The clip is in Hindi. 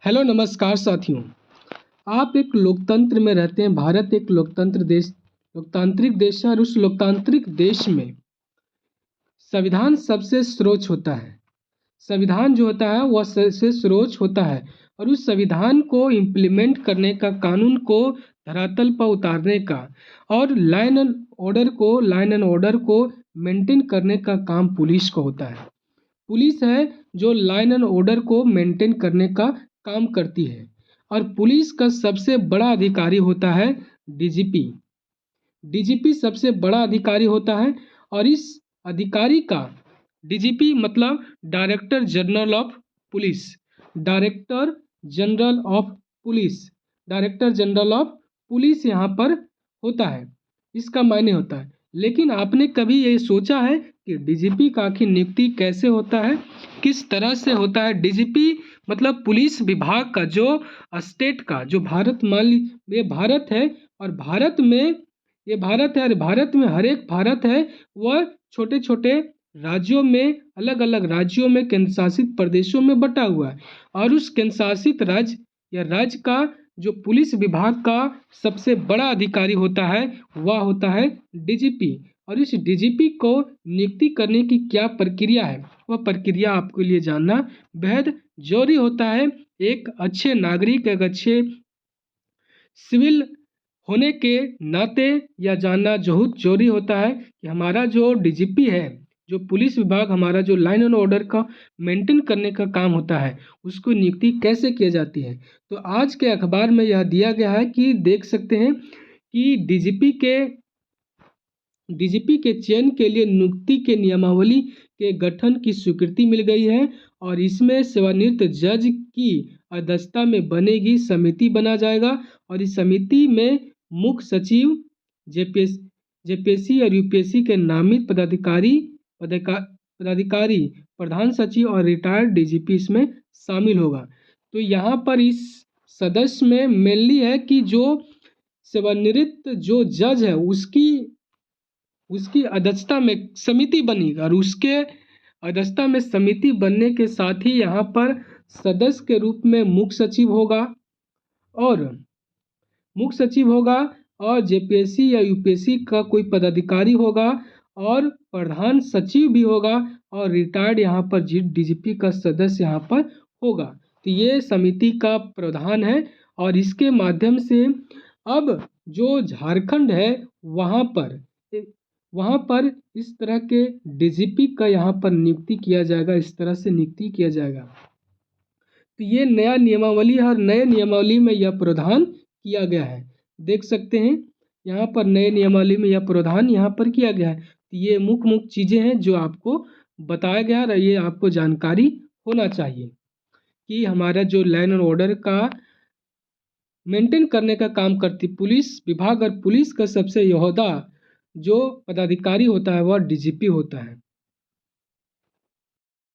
हेलो नमस्कार साथियों। आप एक लोकतंत्र में रहते हैं। भारत एक लोकतांत्रिक देश है और उस लोकतांत्रिक देश में संविधान सबसे सर्वोच्च होता है। संविधान जो होता है वह सबसे सर्वोच्च होता है और उस संविधान को इम्प्लीमेंट करने का, कानून को धरातल पर उतारने का और लाइन एंड ऑर्डर को मेंटेन करने का काम पुलिस को होता है। पुलिस है जो लाइन एंड ऑर्डर को मेंटेन करने का काम करती है और पुलिस का सबसे बड़ा अधिकारी होता है डीजीपी। डीजीपी सबसे बड़ा अधिकारी होता है और इस अधिकारी का डीजीपी मतलब director general of police. Director general of police director general of police यहाँ पर होता है, इसका मायने होता है। लेकिन आपने कभी ये सोचा है कि डीजीपी का आखिर नियुक्ति कैसे होता है, किस तरह से होता है? डीजीपी मतलब पुलिस विभाग का जो स्टेट का, जो भारत, मान ली ये भारत है और भारत में हर एक भारत है वह छोटे छोटे राज्यों में, अलग अलग राज्यों में, केंद्र शासित प्रदेशों में बटा हुआ है और उस केंद्र शासित राज्य या राज्य का जो पुलिस विभाग का सबसे बड़ा अधिकारी होता है वह होता है डीजीपी। और इस डीजीपी को नियुक्ति करने की क्या प्रक्रिया है, वह प्रक्रिया आपके लिए जानना बेहद जरूरी होता है। एक अच्छे नागरिक, एक अच्छे सिविल होने के नाते यह जानना बहुत जरूरी होता है कि हमारा जो डीजीपी है, जो पुलिस विभाग, हमारा जो लाइन एंड ऑर्डर का मेंटेन करने का काम होता है, उसको नियुक्ति कैसे की जाती है। तो आज के अखबार में यह दिया गया है कि देख सकते हैं कि डीजीपी के चयन के लिए नियुक्ति के नियमावली के गठन की स्वीकृति मिल गई है और इसमें सेवानिवृत्त जज की अध्यक्षता में बनेगी समिति बना जाएगा और इस समिति में मुख्य सचिव, जेपीएससी और यूपीएससी के नामित पदाधिकारी, प्रधान सचिव और रिटायर्ड डीजीपी इसमें शामिल होगा। तो यहाँ पर इस सदस्य में मेनली है कि जो सेवानिवृत्त जो जज है उसकी अध्यक्षता में समिति बनेगी और उसके अध्यक्षता में समिति बनने के साथ ही यहाँ पर सदस्य के रूप में मुख्य सचिव होगा और जेपीएससी या यूपीएससी का कोई पदाधिकारी होगा और प्रधान सचिव भी होगा और रिटायर्ड यहाँ पर डीजीपी का सदस्य यहाँ पर होगा। तो ये समिति का प्रावधान है और इसके माध्यम से अब जो झारखंड है वहाँ पर इस तरह के डीजीपी का यहाँ पर नियुक्ति किया जाएगा, इस तरह से नियुक्ति किया जाएगा। तो ये नया नियमावली है और नए नियमावली में यह प्रावधान किया गया है। देख सकते हैं यहाँ पर नए नियमावली में यह प्रावधान यहाँ पर किया गया है। तो ये मुख्य चीज़ें हैं जो आपको बताया गया है, ये आपको जानकारी होना चाहिए कि हमारा जो लाइन एंड ऑर्डर का मेंटेन करने का काम करती पुलिस विभाग और पुलिस का सबसे योद्धा जो पदाधिकारी होता है वह डीजीपी होता है।